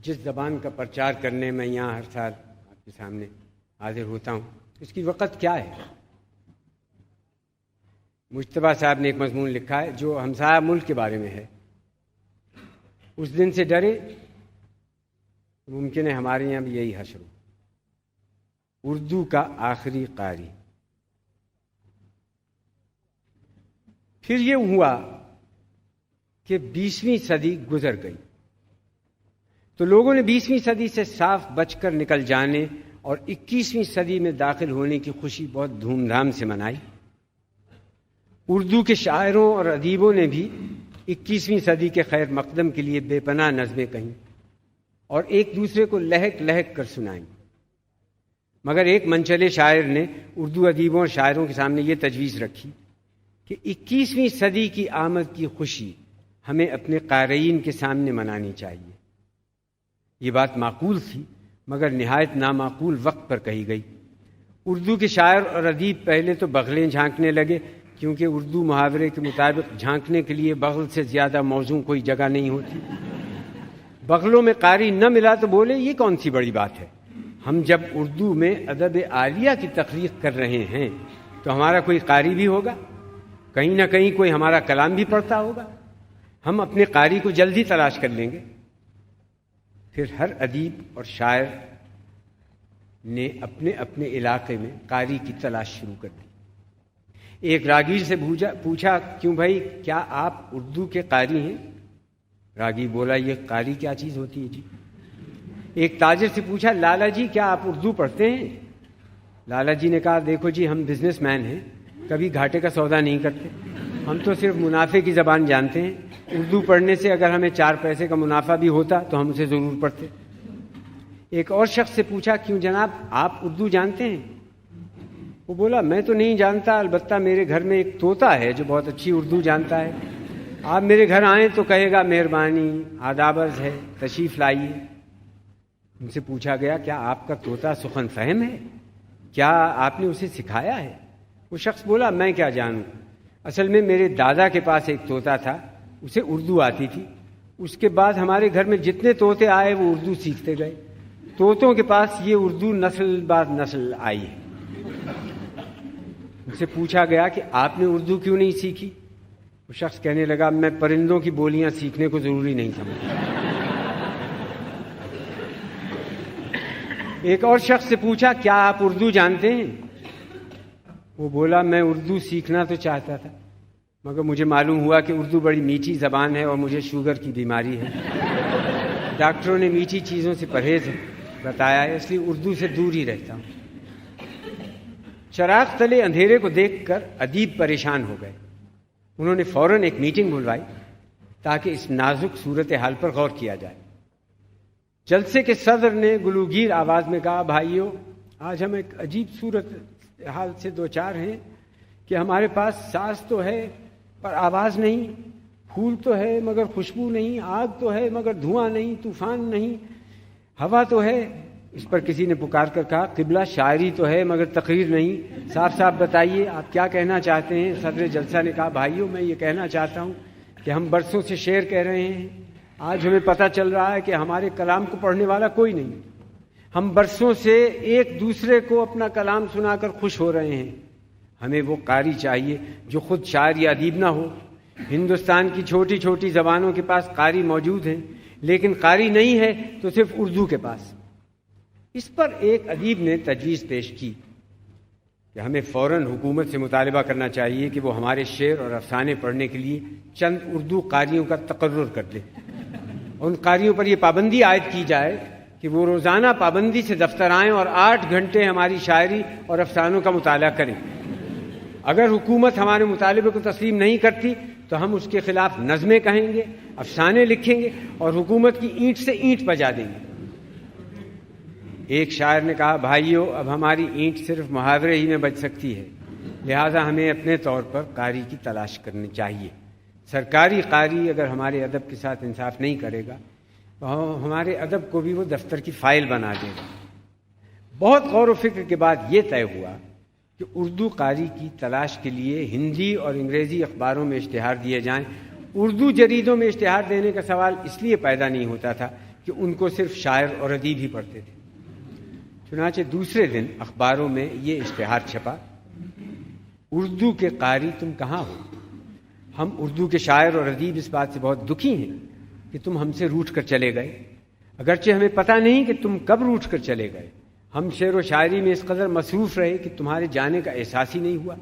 جس زبان کا پرچار کرنے میں یہاں ہر سال آپ کے سامنے حاضر ہوتا ہوں، اس کی وقت کیا ہے؟ مجتبیٰ صاحب نے ایک مضمون لکھا ہے جو ہمسایہ ملک کے بارے میں ہے۔ اس دن سے ڈرے، ممکن ہے ہمارے یہاں بھی یہی حشر ہو۔ اردو کا آخری قاری۔ پھر یہ ہوا کہ 20ویں صدی گزر گئی تو لوگوں نے 20ویں صدی سے صاف بچ کر نکل جانے اور 21ویں صدی میں داخل ہونے کی خوشی بہت دھوم دھام سے منائی۔ اردو کے شاعروں اور ادیبوں نے بھی 21ویں صدی کے خیر مقدم کے لیے بے پناہ نظمیں کہیں اور ایک دوسرے کو لہک لہک کر سنائیں، مگر ایک منچلے شاعر نے اردو ادیبوں اور شاعروں کے سامنے یہ تجویز رکھی کہ 21ویں صدی کی آمد کی خوشی ہمیں اپنے قارئین کے سامنے منانی چاہیے۔ یہ بات معقول تھی مگر نہایت نامعقول وقت پر کہی گئی۔ اردو کے شاعر اور ادیب پہلے تو بغلیں جھانکنے لگے، کیونکہ اردو محاورے کے مطابق جھانکنے کے لیے بغل سے زیادہ موزوں کوئی جگہ نہیں ہوتی۔ بغلوں میں قاری نہ ملا تو بولے یہ کون سی بڑی بات ہے، ہم جب اردو میں ادب عالیہ کی تخلیق کر رہے ہیں تو ہمارا کوئی قاری بھی ہوگا، کہیں نہ کہیں کوئی ہمارا کلام بھی پڑھتا ہوگا، ہم اپنے قاری کو جلدی تلاش کر لیں گے۔ پھر ہر ادیب اور شاعر نے اپنے اپنے علاقے میں قاری کی تلاش شروع کر دی۔ ایک راگیر سے پوچھا کیوں بھائی کیا آپ اردو کے قاری ہیں؟ راگیر بولا یہ قاری کیا چیز ہوتی ہے جی۔ ایک تاجر سے پوچھا لالا جی کیا آپ اردو پڑھتے ہیں؟ لالا جی نے کہا دیکھو جی ہم بزنس مین ہیں، کبھی گھاٹے کا سودا نہیں کرتے، ہم تو صرف منافع کی زبان جانتے ہیں، اردو پڑھنے سے اگر ہمیں 4 پیسے کا منافع بھی ہوتا تو ہم اسے ضرور پڑھتے۔ ایک اور شخص سے پوچھا کیوں جناب آپ اردو جانتے ہیں؟ وہ بولا میں تو نہیں جانتا، البتہ میرے گھر میں ایک طوطا ہے جو بہت اچھی اردو جانتا ہے، آپ میرے گھر آئیں تو کہے گا مہربانی، آداب عرض ہے، تشریف لائیے۔ ان سے پوچھا گیا کیا آپ کا طوطا سخن فہم ہے؟ کیا آپ نے اسے سکھایا ہے؟ وہ شخص بولا میں کیا جانوں، اصل میں میرے دادا کے پاس ایک طوطا تھا، اسے اردو آتی تھی، اس کے بعد ہمارے گھر میں جتنے طوطے آئے وہ اردو سیکھتے گئے، طوطوں کے پاس یہ اردو نسل بعد نسل آئی ہے۔ ان سے پوچھا گیا کہ آپ نے اردو کیوں نہیں سیکھی؟ وہ شخص کہنے لگا میں پرندوں کی بولیاں سیکھنے کو ضروری نہیں سمجھتا۔ ایک اور شخص سے پوچھا کیا آپ اردو جانتے ہیں؟ وہ بولا میں اردو سیکھنا تو چاہتا تھا مگر مجھے معلوم ہوا کہ اردو بڑی میٹھی زبان ہے اور مجھے شوگر کی بیماری ہے، ڈاکٹروں نے میٹھی چیزوں سے پرہیز بتایا ہے، اس لیے اردو سے دور ہی رہتا ہوں۔ چراغ تلے اندھیرے کو دیکھ کر ادیب پریشان ہو گئے، انہوں نے فوراً ایک میٹنگ بلوائی تاکہ اس نازک صورتحال پر غور کیا جائے۔ جلسے کے صدر نے گلوگیر آواز میں کہا بھائیو آج ہم ایک عجیب صورتحال سے دوچار ہیں کہ ہمارے پاس ساز تو ہے پر آواز نہیں، پھول تو ہے مگر خوشبو نہیں، آگ تو ہے مگر دھواں نہیں، طوفان نہیں، ہوا تو ہے۔ اس پر کسی نے پکار کر کہا قبلہ شاعری تو ہے مگر تقریر نہیں، صاف صاف بتائیے آپ کیا کہنا چاہتے ہیں؟ صدر جلسہ نے کہا بھائیو میں یہ کہنا چاہتا ہوں کہ ہم برسوں سے شعر کہہ رہے ہیں، آج ہمیں پتہ چل رہا ہے کہ ہمارے کلام کو پڑھنے والا کوئی نہیں، ہم برسوں سے ایک دوسرے کو اپنا کلام سنا کر خوش ہو رہے ہیں، ہمیں وہ قاری چاہیے جو خود شاعر یا ادیب نہ ہو۔ ہندوستان کی چھوٹی چھوٹی زبانوں کے پاس قاری موجود ہیں لیکن قاری نہیں ہے تو صرف اردو کے پاس۔ اس پر ایک ادیب نے تجویز پیش کی کہ ہمیں فوراً حکومت سے مطالبہ کرنا چاہیے کہ وہ ہمارے شعر اور افسانے پڑھنے کے لیے چند اردو قاریوں کا تقرر کر دے، ان قاریوں پر یہ پابندی عائد کی جائے کہ وہ روزانہ پابندی سے دفتر آئیں اور 8 گھنٹے ہماری شاعری اور افسانوں کا مطالعہ کریں۔ اگر حکومت ہمارے مطالبے کو تسلیم نہیں کرتی تو ہم اس کے خلاف نظمیں کہیں گے، افسانے لکھیں گے اور حکومت کی اینٹ سے اینٹ بجا دیں گے۔ ایک شاعر نے کہا بھائیو اب ہماری اینٹ صرف محاورے ہی میں بج سکتی ہے، لہٰذا ہمیں اپنے طور پر قاری کی تلاش کرنی چاہیے۔ سرکاری قاری اگر ہمارے ادب کے ساتھ انصاف نہیں کرے گا تو ہمارے ادب کو بھی وہ دفتر کی فائل بنا دے گا۔ بہت غور و فکر کے بعد یہ طے ہوا کہ اردو قاری کی تلاش کے لیے ہندی اور انگریزی اخباروں میں اشتہار دیے جائیں۔ اردو جریدوں میں اشتہار دینے کا سوال اس لیے پیدا نہیں ہوتا تھا کہ ان کو صرف شاعر اور ادیب ہی پڑھتے تھے۔ چنانچہ دوسرے دن اخباروں میں یہ اشتہار چھپا، اردو کے قاری تم کہاں ہو؟ ہم اردو کے شاعر اور ادیب اس بات سے بہت دکھی ہیں کہ تم ہم سے روٹھ کر چلے گئے، اگرچہ ہمیں پتہ نہیں کہ تم کب روٹھ کر چلے گئے۔ ہم شعر و شاعری میں اس قدر مصروف رہے کہ تمہارے جانے کا احساس ہی نہیں ہوا۔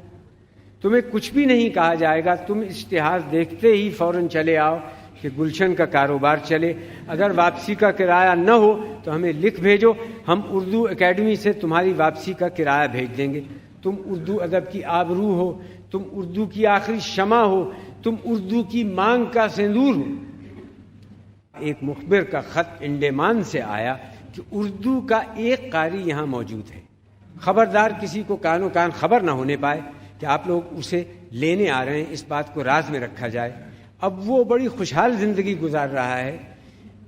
تمہیں کچھ بھی نہیں کہا جائے گا، تم اشتہار دیکھتے ہی فوراً چلے آؤ کہ گلشن کا کاروبار چلے، اگر واپسی کا کرایہ نہ ہو تو ہمیں لکھ بھیجو، ہم اردو اکیڈمی سے تمہاری واپسی کا کرایہ بھیج دیں گے۔ تم اردو ادب کی آبرو ہو، تم اردو کی آخری شمع ہو، تم اردو کی مانگ کا سندور ہو۔ ایک مخبر کا خط انڈیمان سے آیا کہ اردو کا ایک قاری یہاں موجود ہے، خبردار کسی کو کانوں کان خبر نہ ہونے پائے کہ آپ لوگ اسے لینے آ رہے ہیں، اس بات کو راز میں رکھا جائے۔ اب وہ بڑی خوشحال زندگی گزار رہا ہے،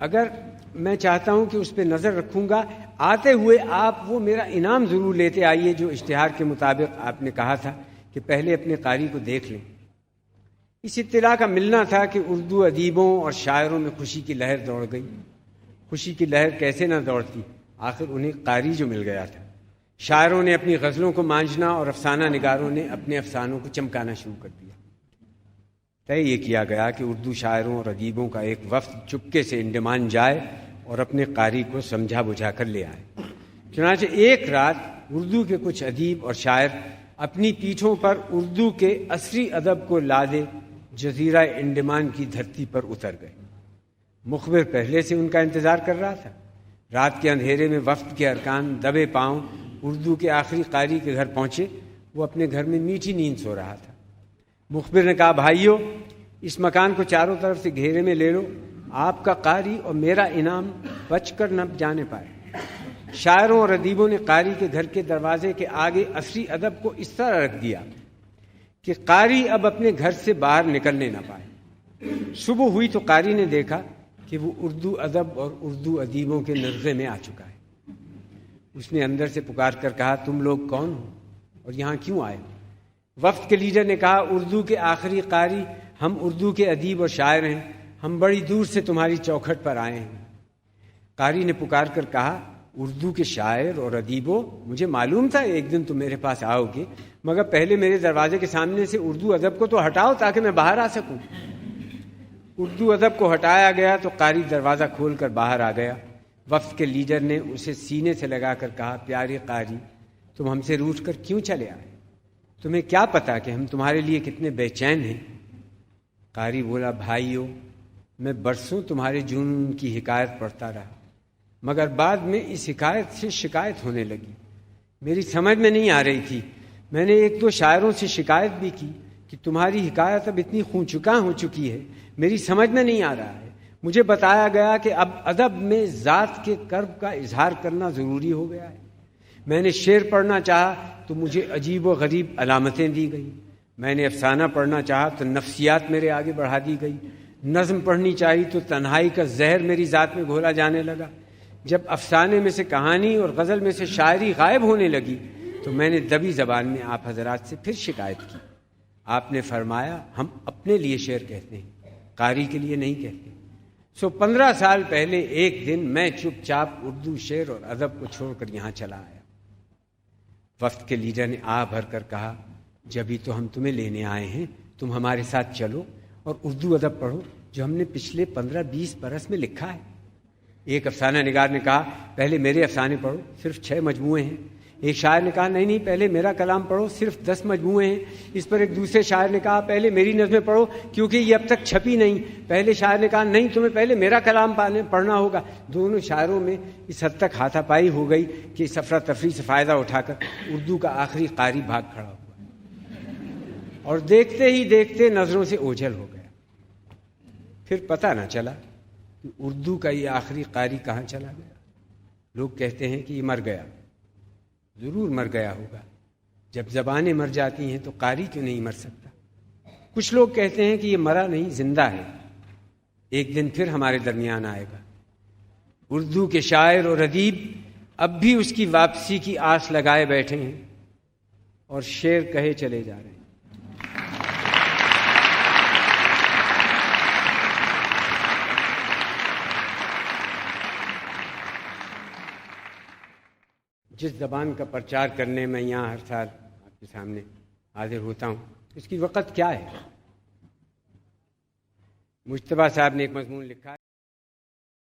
اگر میں چاہتا ہوں کہ اس پہ نظر رکھوں گا، آتے ہوئے آپ وہ میرا انعام ضرور لیتے آئیے جو اشتہار کے مطابق آپ نے کہا تھا کہ پہلے اپنے قاری کو دیکھ لیں۔ اس اطلاع کا ملنا تھا کہ اردو ادیبوں اور شاعروں میں خوشی کی لہر دوڑ گئی۔ خوشی کی لہر کیسے نہ دوڑتی، آخر انہیں قاری جو مل گیا تھا۔ شاعروں نے اپنی غزلوں کو مانجنا اور افسانہ نگاروں نے اپنے افسانوں کو چمکانا شروع کر دیا۔ طے یہ کیا گیا کہ اردو شاعروں اور ادیبوں کا ایک وفد چپکے سے انڈمان جائے اور اپنے قاری کو سمجھا بجھا کر لے آئے۔ چنانچہ ایک رات اردو کے کچھ ادیب اور شاعر اپنی پیٹھوں پر اردو کے عصری ادب کو لادے جزیرہ انڈمان کی دھرتی پر اتر گئے۔ مخبر پہلے سے ان کا انتظار کر رہا تھا۔ رات کے اندھیرے میں وفد کے ارکان دبے پاؤں اردو کے آخری قاری کے گھر پہنچے۔ وہ اپنے گھر میں میٹھی نیند سو رہا تھا۔ مخبر نے کہا، بھائیو، اس مکان کو چاروں طرف سے گھیرے میں لے لو، آپ کا قاری اور میرا انعام بچ کر نہ جانے پائے۔ شاعروں اور ادیبوں نے قاری کے گھر کے دروازے کے آگے عصری ادب کو اس طرح رکھ دیا کہ قاری اب اپنے گھر سے باہر نکلنے نہ پائے۔ صبح ہوئی تو قاری نے دیکھا کہ وہ اردو ادب اور اردو ادیبوں کے نرغے میں آ چکا ہے۔ اس نے اندر سے پکار کر کہا، تم لوگ کون ہو اور یہاں کیوں آئے ہو؟ وفد کے لیڈر نے کہا، اردو کے آخری قاری ہم اردو کے ادیب اور شاعر ہیں، ہم بڑی دور سے تمہاری چوکھٹ پر آئے ہیں۔ قاری نے پکار کر کہا، اردو کے شاعر اور ادیبوں، مجھے معلوم تھا ایک دن تم میرے پاس آؤ گے، مگر پہلے میرے دروازے کے سامنے سے اردو ادب کو تو ہٹاؤ تاکہ میں باہر آ سکوں۔ اردو ادب کو ہٹایا گیا تو قاری دروازہ کھول کر باہر آ گیا۔ وفد کے لیڈر نے اسے سینے سے لگا کر کہا، پیارے قاری، تم ہم سے روٹھ کر کیوں چلے آئے؟ تمہیں کیا پتا کہ ہم تمہارے لیے کتنے بے چین ہیں؟ قاری بولا، بھائیو، میں برسوں تمہارے جنون کی حکایت پڑھتا رہا، مگر بعد میں اس حکایت سے شکایت ہونے لگی، میری سمجھ میں نہیں آ رہی تھی۔ میں نے ایک دو شاعروں سے شکایت بھی کی کہ تمہاری حکایت اب اتنی خون چکا ہو چکی ہے، میری سمجھ میں نہیں آ رہا ہے۔ مجھے بتایا گیا کہ اب ادب میں ذات کے کرب کا اظہار کرنا ضروری ہو گیا ہے۔ میں نے شعر پڑھنا چاہا تو مجھے عجیب و غریب علامتیں دی گئیں، میں نے افسانہ پڑھنا چاہا تو نفسیات میرے آگے بڑھا دی گئی، نظم پڑھنی چاہی تو تنہائی کا زہر میری ذات میں گھولا جانے لگا۔ جب افسانے میں سے کہانی اور غزل میں سے شاعری غائب ہونے لگی تو میں نے دبی زبان میں آپ حضرات سے پھر شکایت کی۔ آپ نے فرمایا، ہم اپنے لیے شعر کہتے ہیں، قاری کے لیے نہیں کہتے۔ 15 سال پہلے ایک دن میں چپ چاپ اردو شعر اور ادب کو چھوڑ کر یہاں چلا آیا۔ وفد کے لیڈر نے آہ بھر کر کہا، جبھی تو ہم تمہیں لینے آئے ہیں، تم ہمارے ساتھ چلو اور اردو ادب پڑھو جو ہم نے پچھلے 15-20 برس میں لکھا ہے۔ ایک افسانہ نگار نے کہا، پہلے میرے افسانے پڑھو، صرف 6 مجموعے ہیں۔ ایک شاعر نے کہا، نہیں پہلے میرا کلام پڑھو، صرف 10 مجموعے ہیں۔ اس پر ایک دوسرے شاعر نے کہا، پہلے میری نظمیں پڑھو کیونکہ یہ اب تک چھپی نہیں۔ پہلے شاعر نے کہا، نہیں تمہیں پہلے میرا کلام پڑھنا ہوگا۔ دونوں شاعروں میں اس حد تک ہاتھا پائی ہو گئی کہ اس افراتفری سے فائدہ اٹھا کر اردو کا آخری قاری بھاگ کھڑا ہوا اور دیکھتے ہی دیکھتے نظروں سے اوجھل ہو گیا۔ پھر پتہ نہ چلا کہ اردو کا یہ آخری قاری کہاں چلا گیا۔ لوگ کہتے ہیں کہ یہ مر گیا، ضرور مر گیا ہوگا، جب زبانیں مر جاتی ہیں تو قاری کیوں نہیں مر سکتا؟ کچھ لوگ کہتے ہیں کہ یہ مرا نہیں، زندہ ہے، ایک دن پھر ہمارے درمیان آئے گا۔ اردو کے شاعر اور ادیب اب بھی اس کی واپسی کی آس لگائے بیٹھے ہیں اور شعر کہے چلے جا رہے ہیں۔ جس زبان کا پرچار کرنے میں یہاں ہر سال آپ کے سامنے حاضر ہوتا ہوں، اس کی وقت کیا ہے؟ مجتبیٰ صاحب نے ایک مضمون لکھا